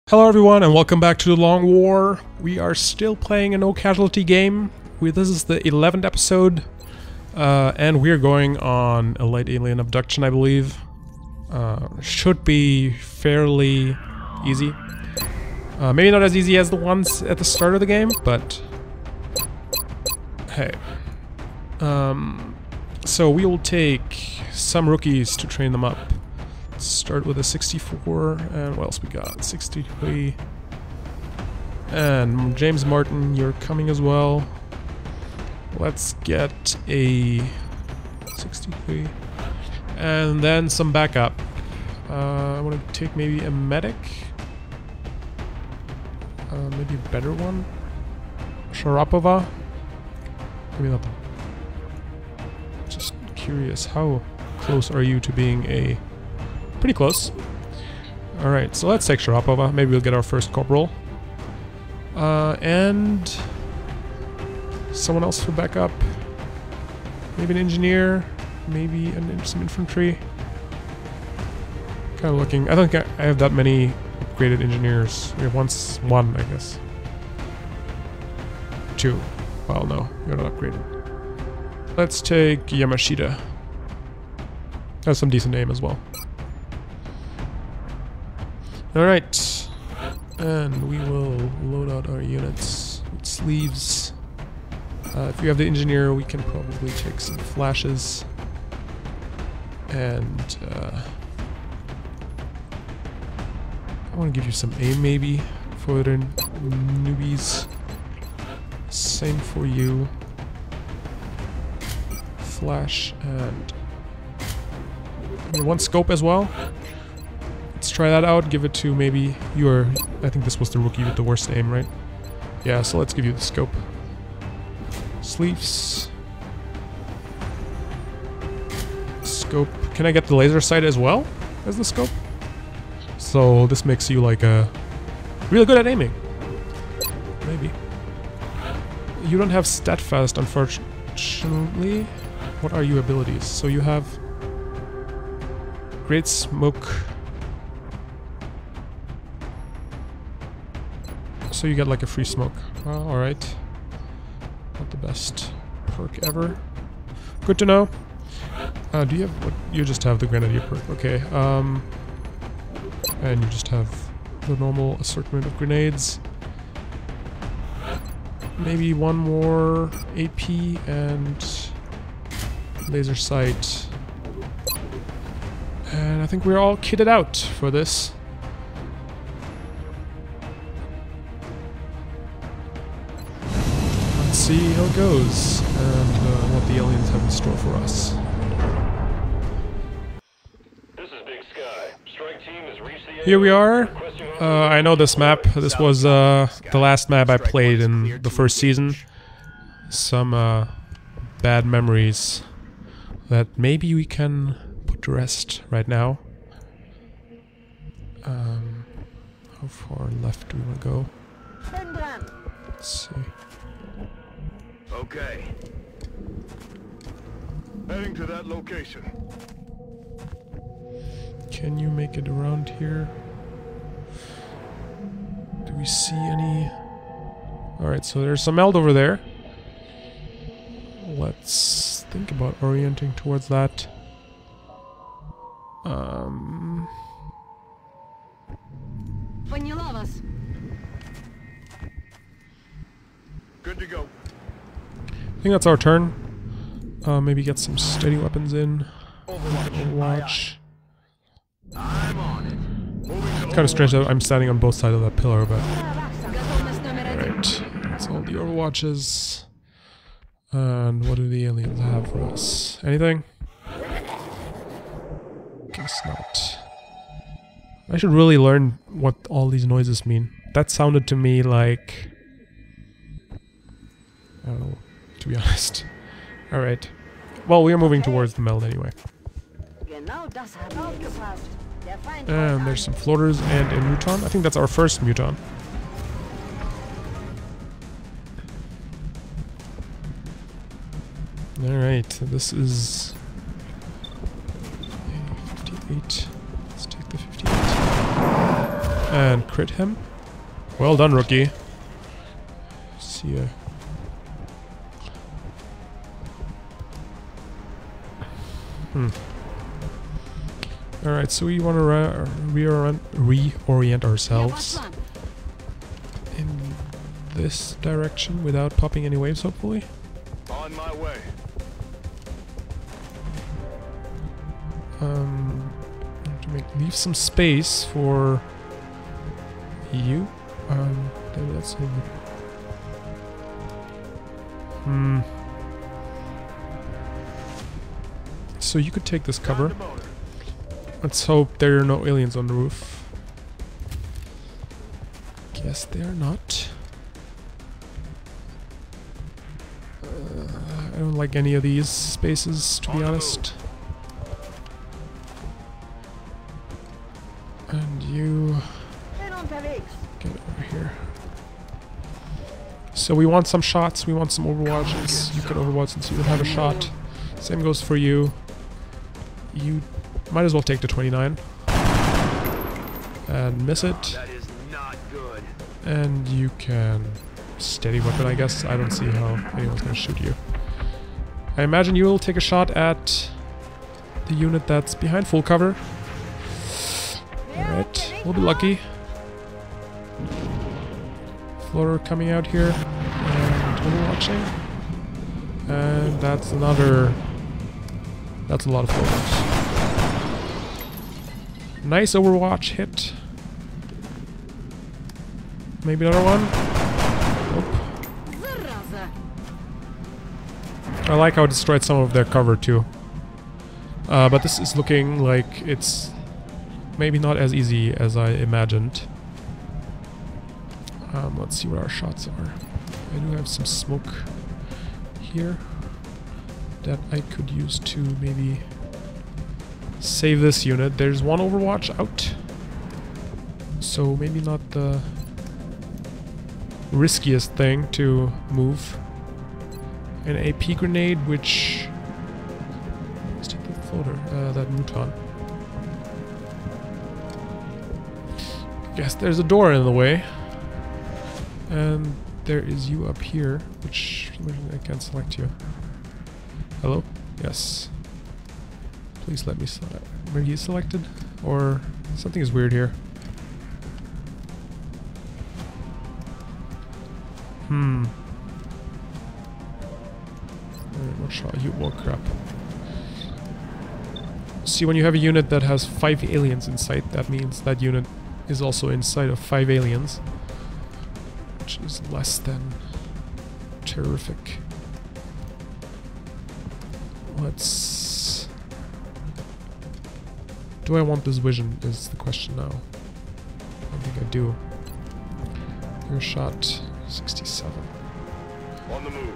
Hello everyone and welcome back to the Long War. We are still playing a no casualty game. This is the 11th episode and we're going on a light alien abduction, I believe. Should be fairly easy. Maybe not as easy as the ones at the start of the game, but hey. So we will take some rookies to train them up. Start with a 64, and what else we got? 63. And James Martin, you're coming as well. Let's get a 63. And then some backup. I want to take maybe a medic. Maybe a better one. Sharapova. Maybe not. Just curious, how close are you to being a... Pretty close. Alright, so let's take Sharapova. Maybe we'll get our first corporal. And someone else for backup. Maybe an engineer. Maybe some infantry. Kind of looking. I don't think I have that many upgraded engineers. We have one, I guess. Two. Well, no, you're not upgraded. Let's take Yamashita. Has some decent aim as well. Alright, and we will load out our units with sleeves. If we have the engineer, we can probably take some flashes. And I want to give you some aim maybe for the newbies. Same for you. Flash and one scope as well. Let's try that out, give it to maybe your... I think this was the rookie with the worst aim, right? Yeah, so let's give you the scope. Sleeves. Scope. Can I get the laser sight as well as the scope? So this makes you like a... really good at aiming. Maybe. You don't have steadfast, unfortunately. What are your abilities? So you have... Great Smoke... So you get like a free smoke. Well, alright. Not the best perk ever. Good to know. Do you have what? You just have the Grenadier perk. Okay. And you just have the normal assortment of grenades. Maybe one more AP and laser sight. And I think we're all kitted out for this. See how it goes, and what the aliens have in store for us. This is Big Sky. Strike team has reached the Here we are. I know this map. This was the last map I played in the first season. Some bad memories that maybe we can put to rest right now. How far left do we want to go? Let's see. Okay. Heading to that location. Can you make it around here? Do we see any? Alright, so there's some meld over there. Let's think about orienting towards that. Good to go. I think that's our turn. Maybe get some steady weapons in. Overwatch. I'm on it. It's kind of strange that I'm standing on both sides of that pillar, but... Alright, that's all the Overwatches. And what do the aliens have for us? Anything? Guess not. I should really learn what all these noises mean. That sounded to me like... I don't know, to be honest. Alright. Well, we are moving towards the meld anyway. And there's some floaters and a muton. I think that's our first muton. Alright, this is... 58. Let's take the 58. And crit him. Well done, rookie. See ya. Alright, so we want to reorient ourselves in this direction without popping any waves, hopefully. On my way. To leave some space for you. Maybe that's So you could take this cover. Let's hope there are no aliens on the roof. Guess they are not. I don't like any of these spaces, to be honest. And you get over here. So we want some shots, we want some overwatches. You can overwatch since you have a shot. Same goes for you. You might as well take the 29. And miss it. That is not good. And you can steady weapon, I guess. I don't see how anyone's gonna shoot you. I imagine you will take a shot at the unit that's behind full cover. Alright, we'll be lucky. Floater coming out here and overwatching. And that's another... That's a lot of floaters. Nice overwatch hit. Maybe another one? Nope. I like how it destroyed some of their cover too. But this is looking like it's maybe not as easy as I imagined. Let's see what our shots are. I do have some smoke here that I could use to maybe save this unit. There's one overwatch out, so maybe not the riskiest thing to move. An AP grenade, which... Let's take the floater, that Muton. Guess there's a door in the way. And there is you up here, which I can't select you. Hello? Yes. Please let me select. Were you selected? Or something is weird here. Alright, what shot you? Oh crap. See, when you have a unit that has 5 aliens in sight, that means that unit is also inside of 5 aliens. Which is less than terrific. Let's... Do I want this vision is the question now. I don't think I do. Your shot 67. On the move.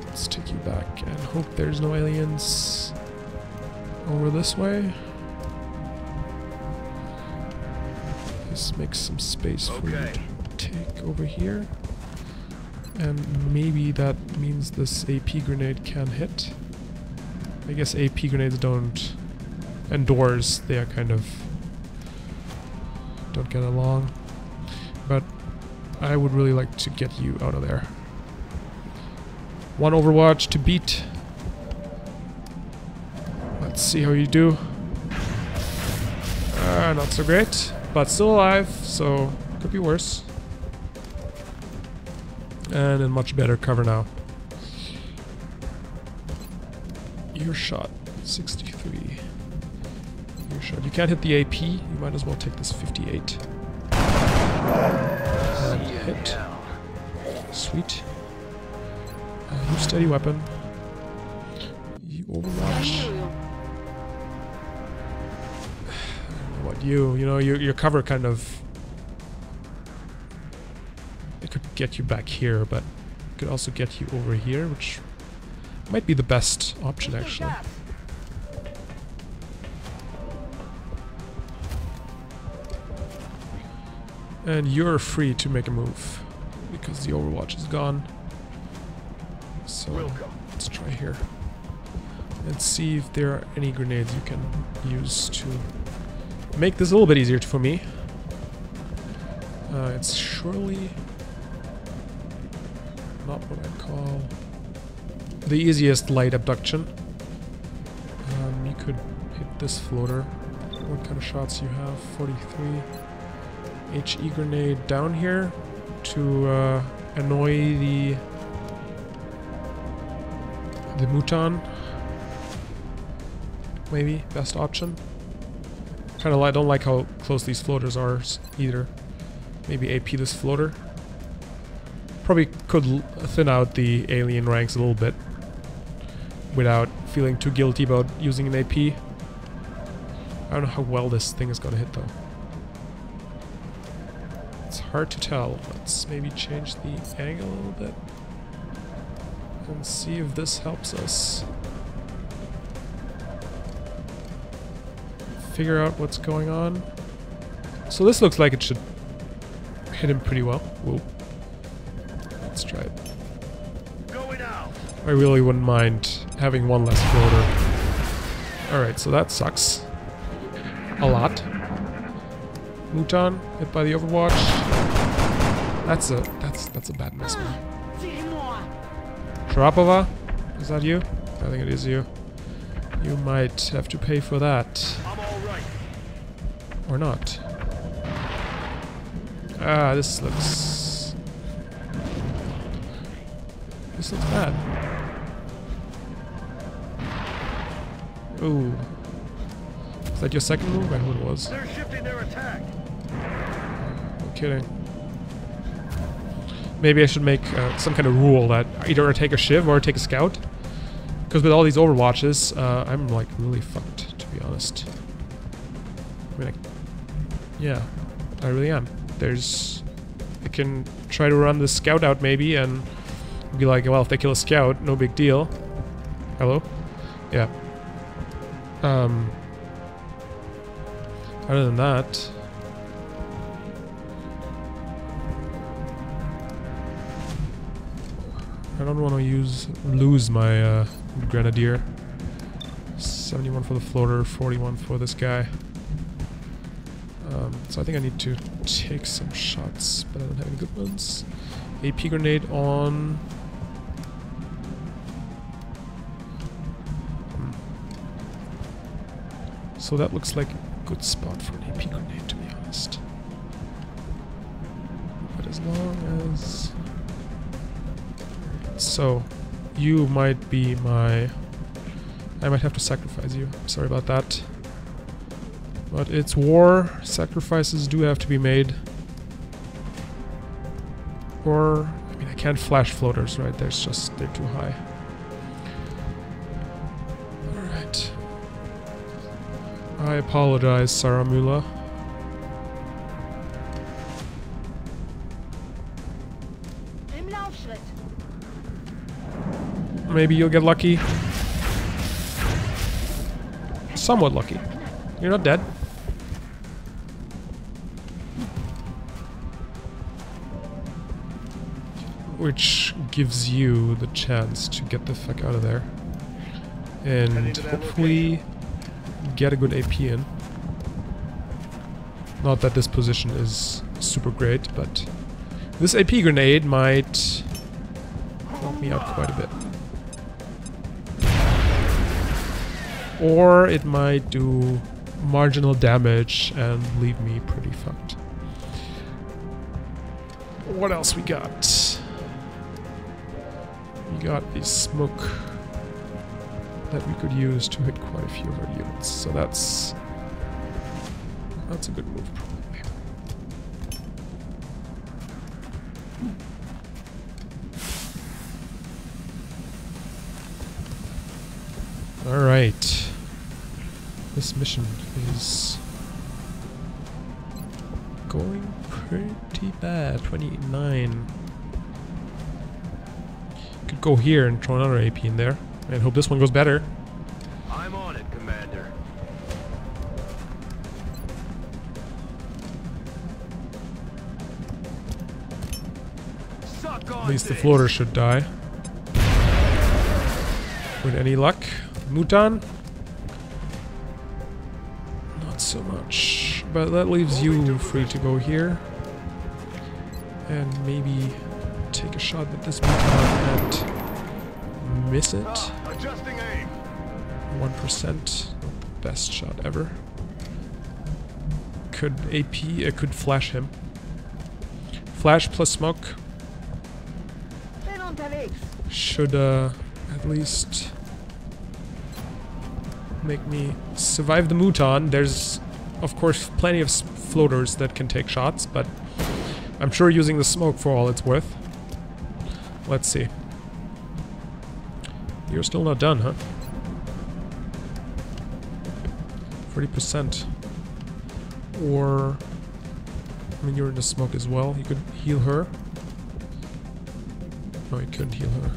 Let's take you back and hope there's no aliens over this way. Just make some space for you to take over here. And maybe that means this AP grenade can hit. I guess AP grenades don't... And doors, they are kind of... don't get along. But I would really like to get you out of there. One overwatch to beat. Let's see how you do. Not so great, but still alive, so could be worse. And in much better cover now. Your shot, 63. Your shot. You can't hit the AP, you might as well take this 58. And hit. Sweet. You steady weapon. You overwatch. What you know, your cover kind of... It could get you back here, but it could also get you over here, which might be the best option actually. And you're free to make a move, because the overwatch is gone. So let's try here. And see if there are any grenades you can use to make this a little bit easier for me. It's surely not what I'd call the easiest light abduction. You could hit this floater. What kind of shots you have? 43. HE grenade down here to annoy the Muton. Maybe best option. Kind of don't like how close these floaters are either. Maybe AP this floater. Probably could thin out the alien ranks a little bit without feeling too guilty about using an AP. I don't know how well this thing is gonna hit though. It's hard to tell. Let's maybe change the angle a little bit and see if this helps us figure out what's going on. So this looks like it should hit him pretty well. Whoa. Let's try it. Going out. I really wouldn't mind having one less floater. Alright, so that sucks. A lot. Muton, hit by the Overwatch. That's a bad miss, man. Sharapova? Is that you? I think it is you. You might have to pay for that. I'm all right. Or not. Ah, this looks bad. Ooh. Is that your second move? I know it was. They're shifting their attack. No kidding. Maybe I should make some kind of rule that either I take a Shiv or I take a Scout. Because with all these Overwatches, I'm like really fucked, to be honest. I mean, yeah, I really am. I can try to run the Scout out maybe and be like, well, if they kill a Scout, no big deal. Hello? Yeah. Other than that... I don't want to lose my Grenadier. 71 for the floater, 41 for this guy. So I think I need to take some shots, but I don't have any good ones. AP grenade on... So that looks like a good spot for an AP grenade, to be honest. But as long as... So, you might be my... I might have to sacrifice you. Sorry about that. But it's war. Sacrifices do have to be made. Or... I mean, I can't flash floaters, right? They're too high. Alright. I apologize, Saramula. Maybe you'll get lucky. Somewhat lucky. You're not dead. Which gives you the chance to get the fuck out of there. And hopefully get a good AP in. Not that this position is super great, but this AP grenade might help me out quite a bit. Or it might do marginal damage and leave me pretty fucked. What else we got? We got a smoke that we could use to hit quite a few of our units. So that's a good move, probably. All right. This mission is going pretty bad. 29. Could go here and throw another AP in there, and hope this one goes better. I'm on it, Commander. Suck on At least the this. floater should die. With any luck. Muton? Not so much. But that leaves you free to go here. And maybe take a shot at this Muton and miss it. Adjusting aim. 1%. Not the best shot ever. Could AP, could flash him. Flash plus smoke. Should at least make me survive the Muton. There's of course plenty of floaters that can take shots, but I'm sure using the smoke for all it's worth. Let's see. You're still not done, huh? 40%. Or I mean, you're in the smoke as well. You could heal her. No, you couldn't heal her.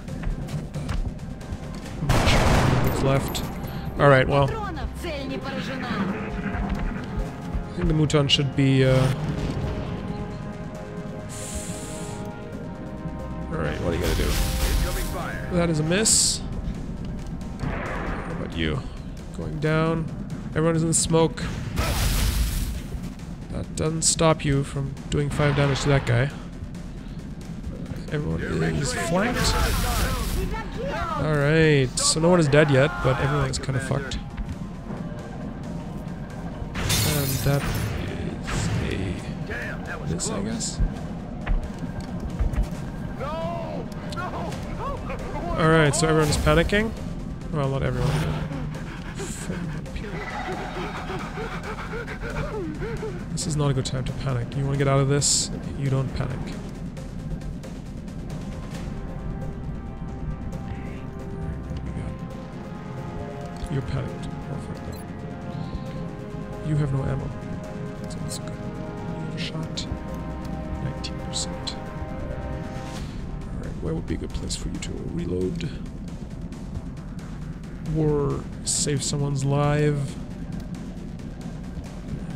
What's left? Alright, well. I think the Muton should be, Alright, what do you gotta do? That is a miss. How about you? Going down. Everyone is in the smoke. That doesn't stop you from doing 5 damage to that guy. Everyone is flanked. Alright, so no one is dead yet, but everyone is kind of fucked. And that is a miss, I guess. Alright, so everyone is panicking. Well, not everyone. This is not a good time to panic. You want to get out of this, you don't panic. You're panicked. Perfect. You have no ammo. So that's good. You have a shot. 19%. Alright, where would be a good place for you to reload? Or save someone's life?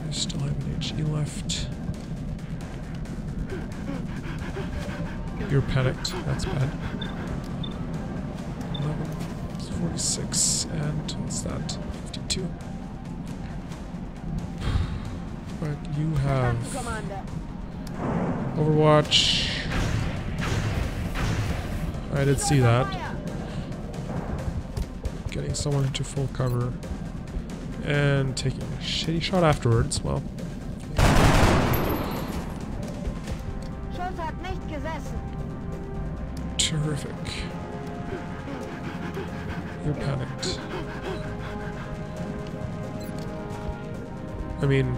I still have an HE left. You're panicked. That's bad. 46 and what's that? 52. But you have Overwatch. I did see that. Getting someone into full cover and taking a shitty shot afterwards. Well, terrific. You're panicked. I mean,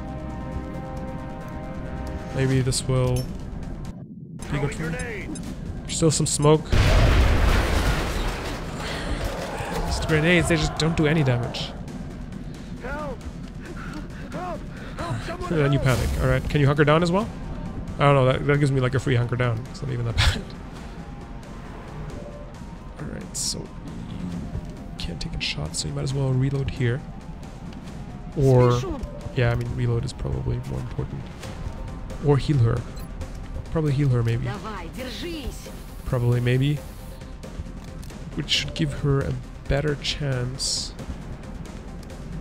maybe this will be good for me. There's still some smoke. These grenades, they just don't do any damage. And then you panic. Alright, can you hunker down as well? I don't know, that gives me like a free hunker down. It's not even that bad. Alright, so can't take a shot, so you might as well reload here. Or, yeah, I mean, reload is probably more important. Or heal her. Probably heal her, maybe. Probably, maybe. Which should give her a better chance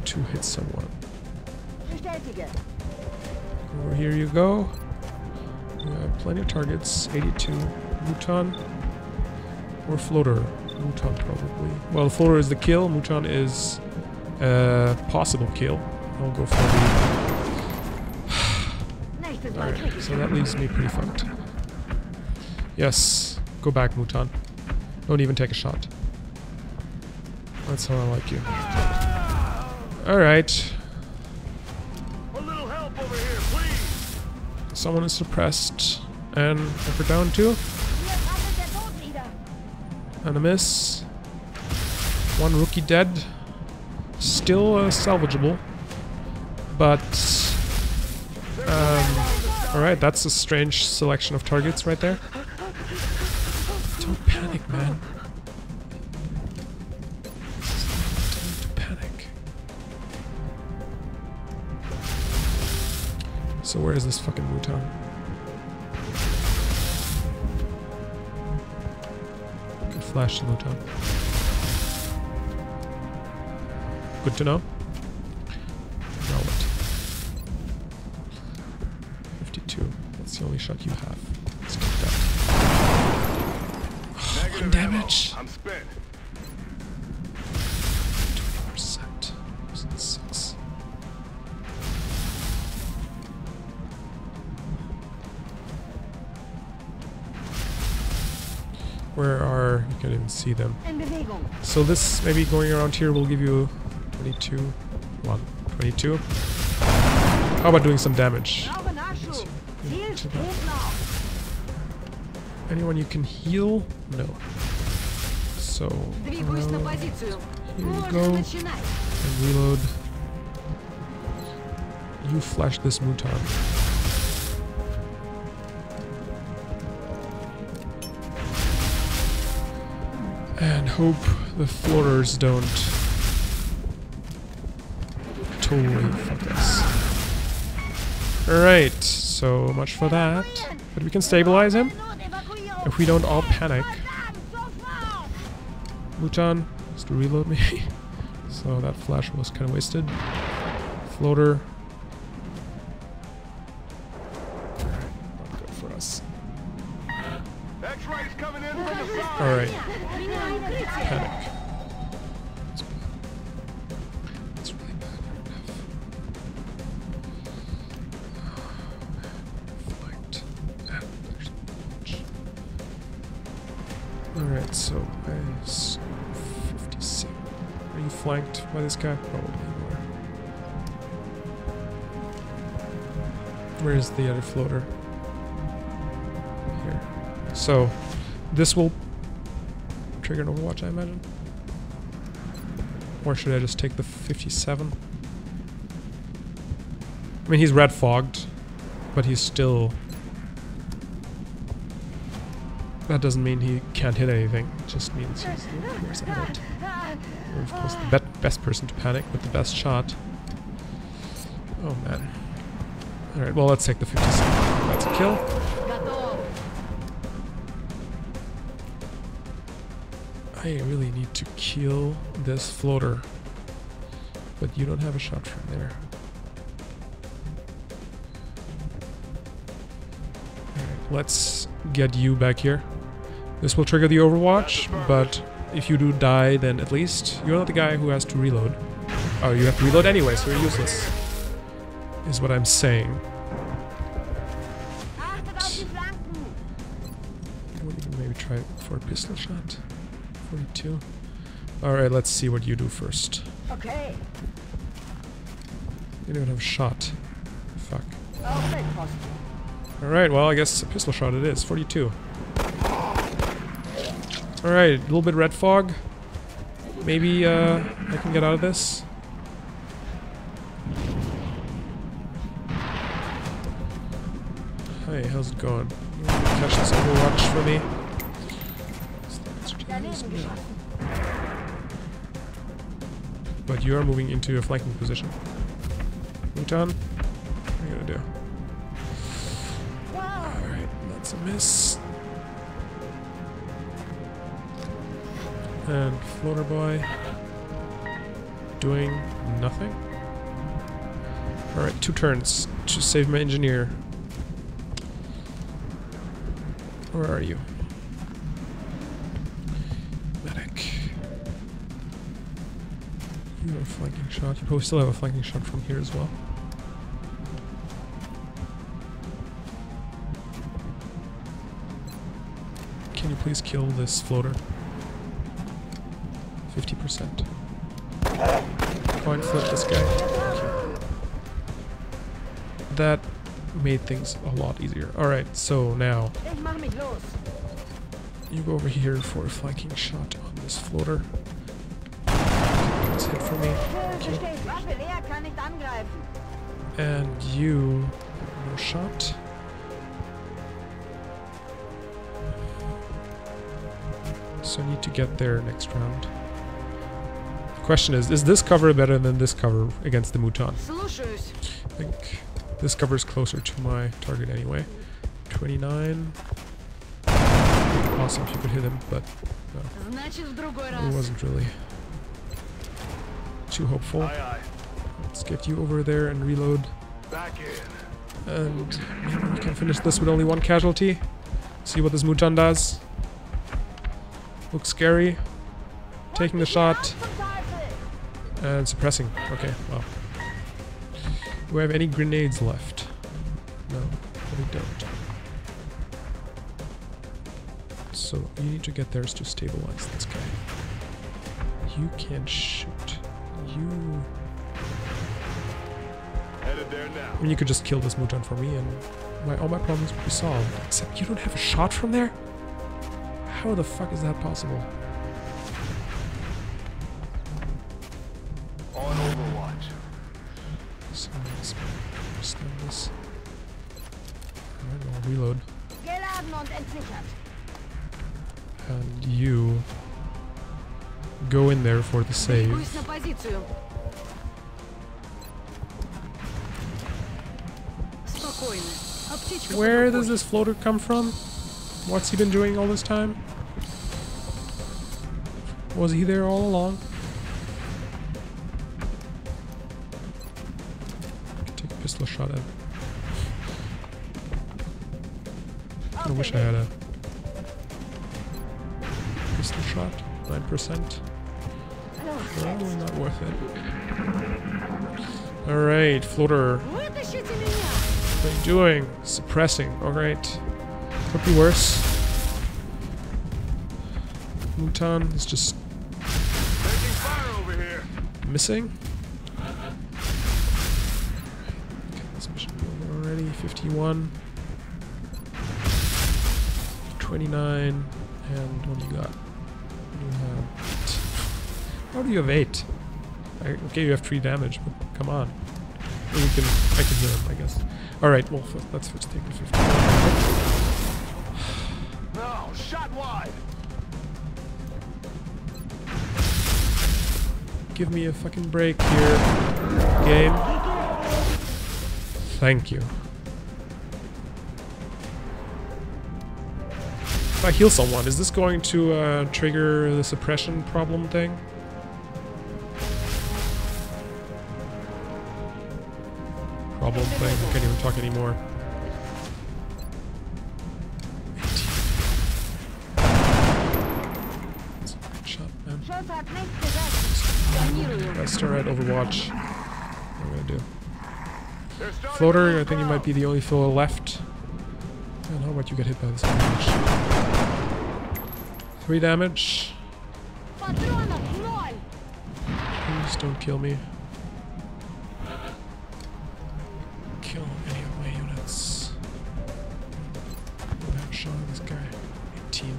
to hit someone. Over here you go. You have plenty of targets. 82. Muton. Or floater. Muton probably. Well, floater is the kill. Muton is a possible kill. I'll go for the... Alright, so that leaves me pretty fucked. Yes, go back, Muton. Don't even take a shot. That's how I like you. Alright. A little help over here, please. Someone is suppressed. And hunker down too. And a miss. One rookie dead. Still salvageable. But... alright, that's a strange selection of targets right there. Don't panic, man. Don't panic. So where is this fucking Muton? Good flash to Muton. Good to know. Now what? 52. That's the only shot you have. Let's go. 1 damage. I'm spent. 20%. That sucks. Where are... You can't even see them. So this, maybe going around here will give you 22. 22. How about doing some damage? Anyone you can heal? No. So, here we go. And reload. You flash this Muton. And hope the floaters don't totally fuck us. Alright, so much for that. But we can stabilize him if we don't all panic. Muton has to reload me. So that flash was kind of wasted. Floater. Not good for us. X-rays coming in from the side. Alright. Panic. That's really bad. Flanked. Alright, so I 57. Are you flanked by this guy? Probably you are. Where is the other floater? Here. So, this will trigger an Overwatch, I imagine. Or should I just take the 57? I mean, he's red fogged, but he's still... That doesn't mean he can't hit anything. It just means he's a little worse at it. Or of course, the best person to panic with the best shot. Oh man. Alright, well, let's take the 57. That's a kill. I really need to kill this floater. But you don't have a shot from there. Alright, let's get you back here. This will trigger the Overwatch, but if you do die, then at least you're not the guy who has to reload. Oh, you have to reload anyway, so you're useless. Is what I'm saying. I would even maybe try for a pistol shot. 42. Alright, let's see what you do first. Okay. You don't even have a shot. Fuck. Alright, well, I guess a pistol shot it is. 42. Alright, a little bit red fog. Maybe I can get out of this. Hey, how's it going? You want to catch this Overwatch for me? But you are moving into a flanking position. Muton, what are you gonna do? Alright, that's a miss. And Floater Boy doing nothing. Alright, 2 turns to save my engineer. Where are you? Medic. You have a flanking shot. You probably still have a flanking shot from here as well. Can you please kill this floater? 50%. Coin flip this guy. Okay. That made things a lot easier. Alright, so now you go over here for a flanking shot on this floater. Let's hit for me. Okay. And you no shot. So I need to get there next round. The question is this cover better than this cover against the Muton? I think this cover is closer to my target anyway. 29. Awesome if you could hit him, but no. It wasn't really too hopeful. Let's get you over there and reload. And maybe we can finish this with only 1 casualty. See what this Muton does. Looks scary. Taking the shot. And suppressing. Okay, well. Do we have any grenades left? No, we don't. So you need to get theirs to stabilize this guy. You can shoot. You... Headed there now. I mean, you could just kill this mutant for me and all my problems would be solved. Except you don't have a shot from there? How the fuck is that possible? On Overwatch. So let's stun this. Alright, I'll reload. And you go in there for the save. Where does this floater come from? What's he been doing all this time? Was he there all along? Take a pistol shot at him. I wish I had a pistol shot. 9%. Probably not worth it. Alright, floater. What are you doing? Suppressing. Alright. Could be worse. Mutan is just missing. Get this mission going already. 51. 29. And what do you got? You have 8. How do you have 8? Okay, you have 3 damage, but come on. I can heal him, I guess. Alright, well, let's switch take the 50. No, shot wide. Give me a fucking break here, game. Thank you. If I heal someone, is this going to trigger the suppression problem thing? Problem thing? I can't even talk anymore. Shot, man. Let's start at Overwatch. What am I gonna do? Floater, I think you might be the only filler left. And how about you get hit by this damage? 3 damage. Please don't kill me. Kill any of my units. One shot at this guy. 18.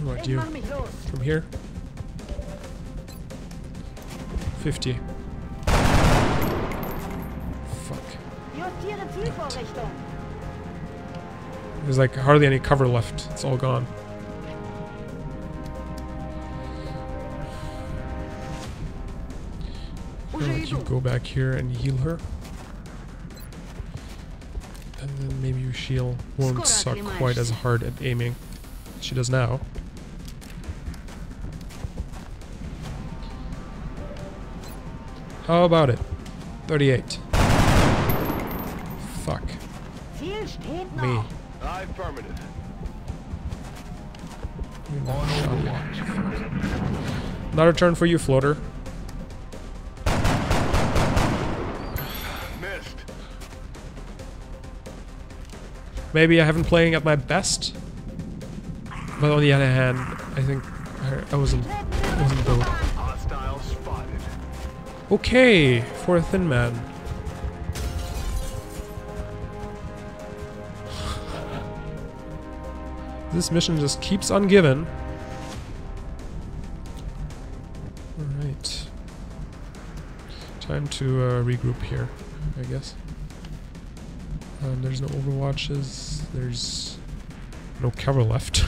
What do you? From here? 50. Fuck. There's like hardly any cover left. It's all gone. Alright, you go back here and heal her. And then maybe your shield won't suck quite as hard at aiming as she does now. How about it? 38. Fuck. Me. Affirmative. Another turn for you, floater. Missed. Maybe I haven't playing at my best, but on the other hand, I think I wasn't built. Hostile spotted. Okay, for a thin man. This mission just keeps on giving. Alright. Time to regroup here, I guess. There's no overwatches. There's no cover left.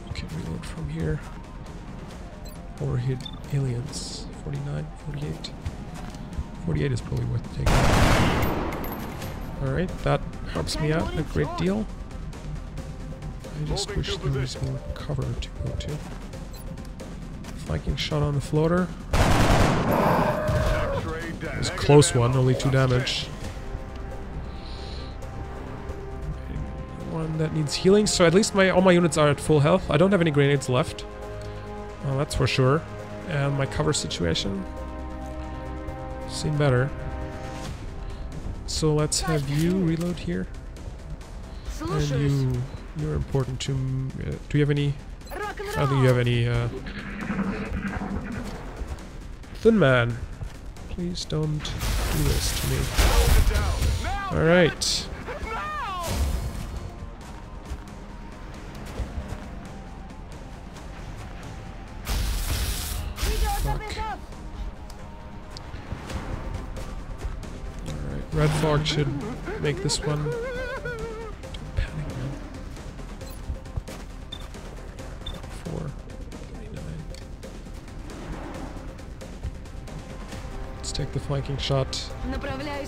Okay, reload from here. Overhead aliens. 49, 48. 48 is probably worth taking. Alright, that helps me out a great deal. I just wish there was more cover to go to. Flanking shot on the floater. X-ray down. was a close one, only 2 damage. One that needs healing, so at least all my units are at full health. I don't have any grenades left. Oh, that's for sure. And my cover situation seem better. So let's have you reload here. And you're important to... do you have any... I don't think you have any... Thin Man, please don't do this to me. Alright. Alright, Red Fog should make this one. Don't panic, man. 439. Let's take the flanking shot.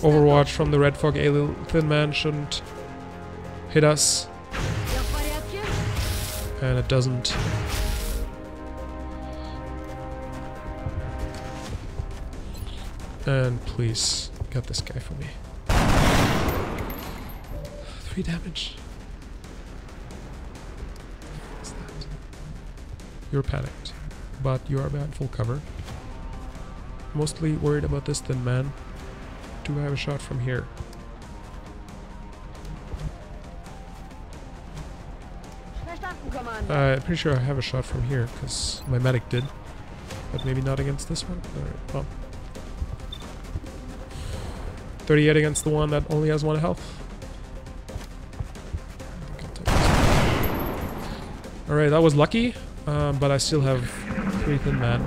Overwatch from the Red Fog alien Thin Man shouldn't hit us. And it doesn't. And please get this guy for me. 3 damage. What's that? You're panicked, but you are behind full cover. Mostly worried about this Thin Man. Do I have a shot from here? I'm pretty sure I have a shot from here, because my medic did. But maybe not against this one? Alright, well. 38 against the one that only has 1 health. Alright, that was lucky, but I still have 3 Thin Men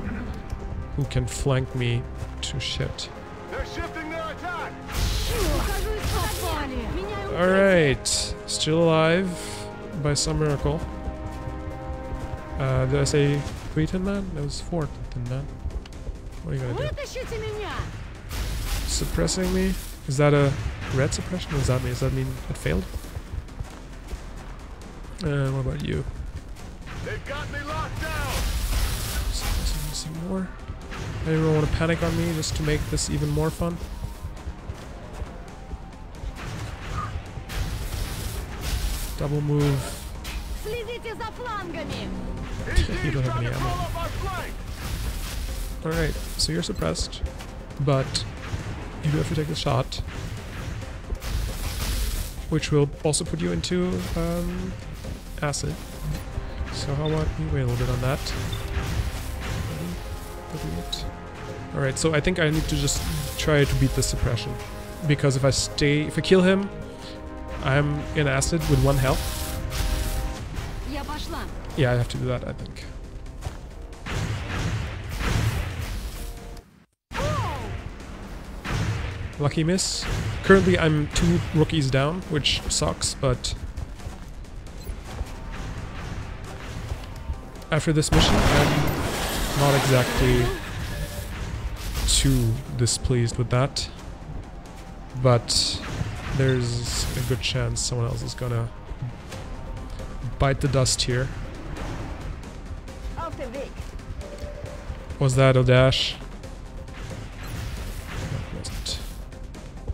who can flank me to shit. They're shifting their attack. Alright, still alive by some miracle. Did I say 3 Thin Men? That was 4 Thin Men. What are you gonna do? Suppressing me? Is that a red suppression? What does that mean? Does that mean it failed? And what about you? They've got me locked down. Some more. Anyone want to panic on me just to make this even more fun? Double move. You don't have any ammo. Alright, so you're suppressed, but you do have to take a shot, which will also put you into acid. So how about you wait a little bit on that? Alright, so I think I need to just try to beat the suppression, because if I kill him, I'm in acid with 1 health. Yeah, I have to do that, I think. Lucky miss. Currently I'm 2 rookies down, which sucks, but after this mission I'm not exactly too displeased with that. But there's a good chance someone else is gonna bite the dust here. Was that a dash? No, it wasn't.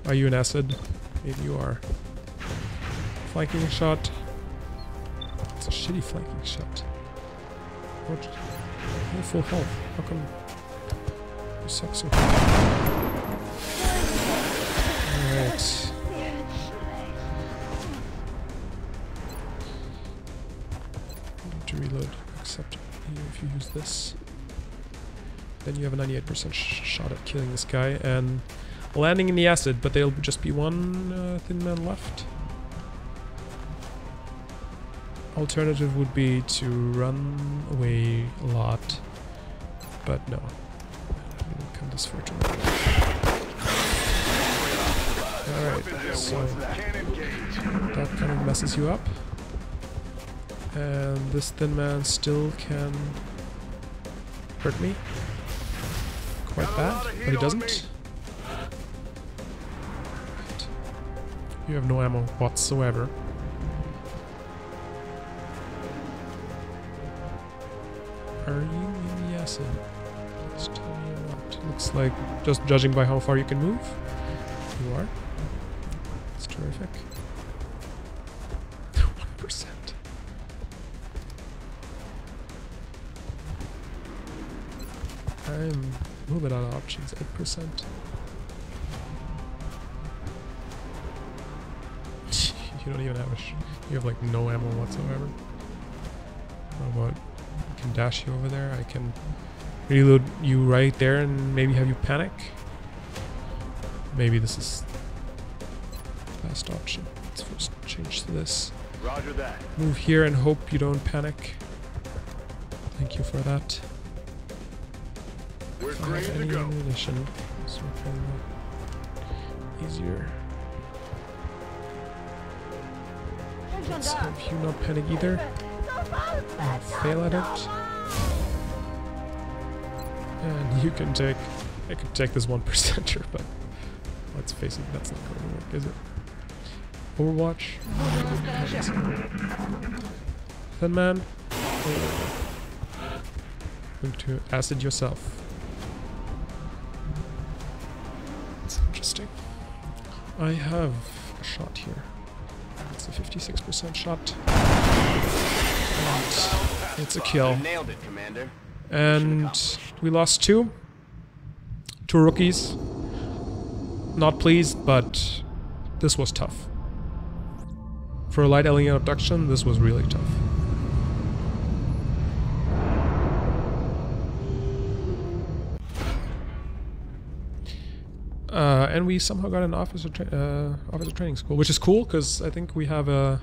Are you an acid? Maybe you are. Flanking shot. It's a shitty flanking shot. What? No full health. How come you suck so hard? Alright. Need to reload. Except if you use this. Then you have a 98% shot at killing this guy and landing in the acid, but there'll just be 1 Thin Man left. Alternative would be to run away a lot, but no. I didn't come this far to run. Alright, so that kind of messes you up. And this Thin Man still can hurt me. Quite bad, but he doesn't. You have no ammo whatsoever. Are you in the acid? Please tell me you're not. Looks like, just judging by how far you can move, you are. It's terrific. 1%. I'm a little bit out of options, 8%. You don't even have you have like no ammo whatsoever. How about I can dash you over there, I can reload you right there and maybe have you panic. Maybe this is the best option. Let's first change to this. Roger that. Move here and hope you don't panic. Thank you for that. We're If I ready have to any go. ammunition, this will be easier. Let's hope you not panic either. Fail at it. And you can take... I could take this 1%er, but let's face it, that's not going to work, is it? Overwatch? Thin man? Going to acid yourself. That's interesting. I have a shot here. It's a 56% shot. And it's a kill. Nailed it, Commander. And we lost two rookies. Not pleased, but this was tough. For a light alien abduction, this was really tough. And we somehow got an officer training school, which is cool because I think we have a...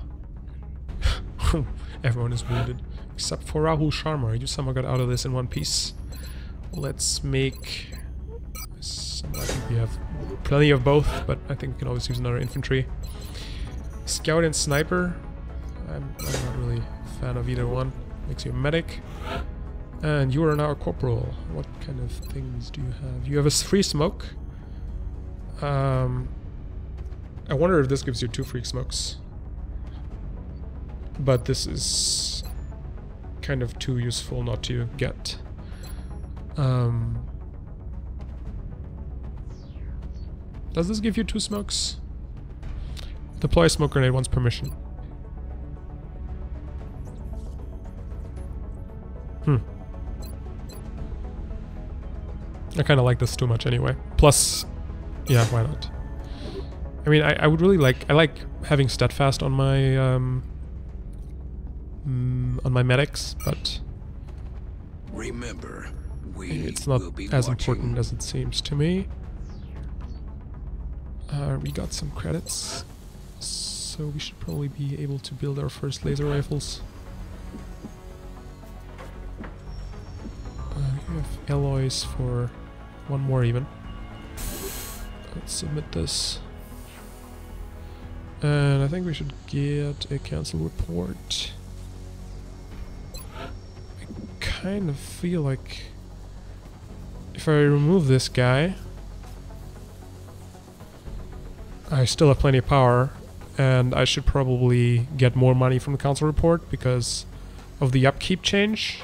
Everyone is wounded. Except for Rahul Sharma. You somehow got out of this in one piece. Let's make... I think we have plenty of both, but I think we can always use another infantry. Scout and Sniper. I'm not really a fan of either one. Makes you a medic. And you are now a corporal. What kind of things do you have? You have a free smoke. I wonder if this gives you 2 free smokes. But this is kind of too useful not to get. Does this give you 2 smokes? Deploy a smoke grenade once per mission. I kind of like this too much anyway. Plus, yeah, why not? I mean, I would really like... I like having steadfast on my medics, but remember, it's not as important as it seems to me. We got some credits, so we should probably be able to build our first laser rifles. We have alloys for 1 more even. Let's submit this. And I think we should get a council report. I kind of feel like if I remove this guy, I still have plenty of power, and I should probably get more money from the council report because of the upkeep change.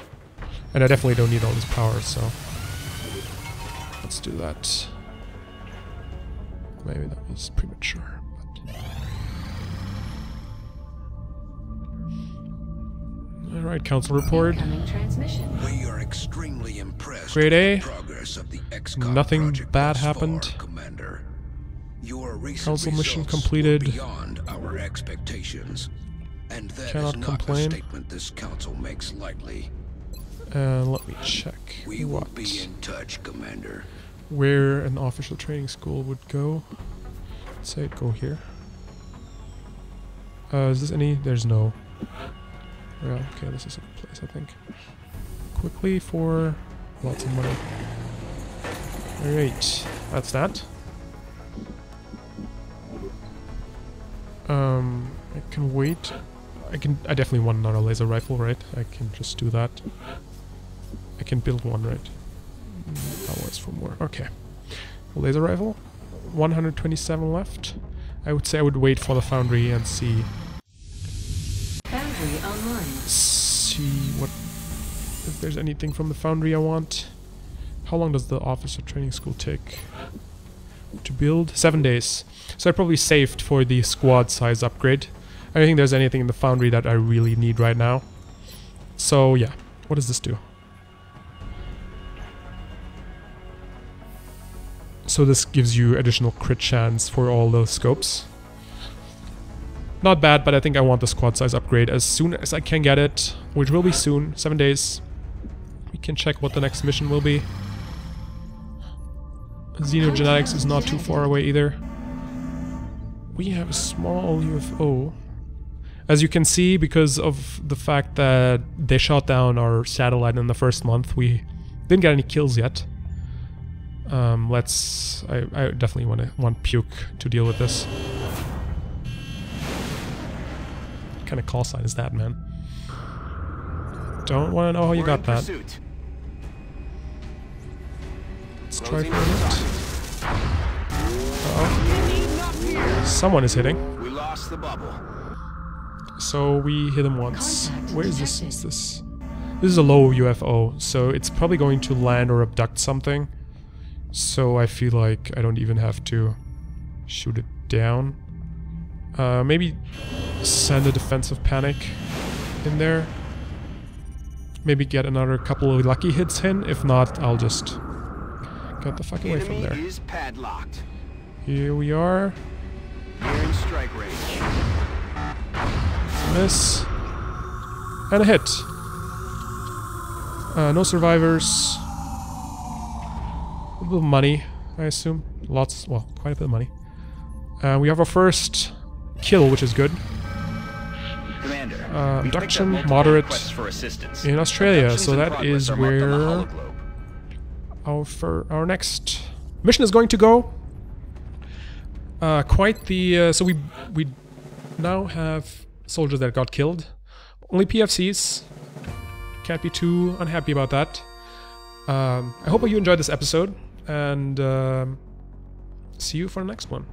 And I definitely don't need all this power, so let's do that. Maybe that was premature. Alright, council report. We are extremely impressed Grade A. with the progress of the XCOM Nothing project bad thus happened. far, Commander. Your recent Council mission results completed. were beyond our expectations, and that Cannot is not complain. a statement this council makes lightly. Let me check We will be in touch, Commander. where an official training school would go. Let's say it go here. Is this any? There's no. Yeah, okay, this is a place, I think. Quickly for lots of money. Alright, that's that. I can wait. I definitely want another laser rifle, right? I can just do that. I can build one, right? Alloys for more. Okay. Laser rifle. 127 left. I would say I would wait for the foundry and see. Foundry online. See what if there's anything from the foundry I want. How long does the officer training school take to build? 7 days. So I probably saved for the squad size upgrade. I don't think there's anything in the foundry that I really need right now. So yeah, what does this do? So this gives you additional crit chance for all those scopes. Not bad, but I think I want the squad size upgrade as soon as I can get it, which will be soon, 7 days. We can check what the next mission will be. Xenogenetics is not too far away either. We have a small UFO. As you can see, because of the fact that they shot down our satellite in the first month, we didn't get any kills yet. I definitely want Puke to deal with this. What kind of call sign is that, man? Don't want to know how you got that. Let's try for a minute. Uh-oh. Someone is hitting. We lost the bubble. So we hit him once. Where is this? This is a low UFO, so it's probably going to land or abduct something. So I feel like I don't even have to shoot it down. Maybe send a defensive panic in there. Maybe get another couple of lucky hits in. If not, I'll just get the fuck away from there. Is padlocked. Here we are. We're in strike range. Miss. And a hit. No survivors. A little bit of money, I assume. Lots, well, quite a bit of money. We have our first kill, which is good. Commander, abduction, moderate in Australia, so that is where our next mission is going to go. Quite the so we now have soldiers that got killed. Only PFCs. Can't be too unhappy about that. I hope you enjoyed this episode, and see you for the next one.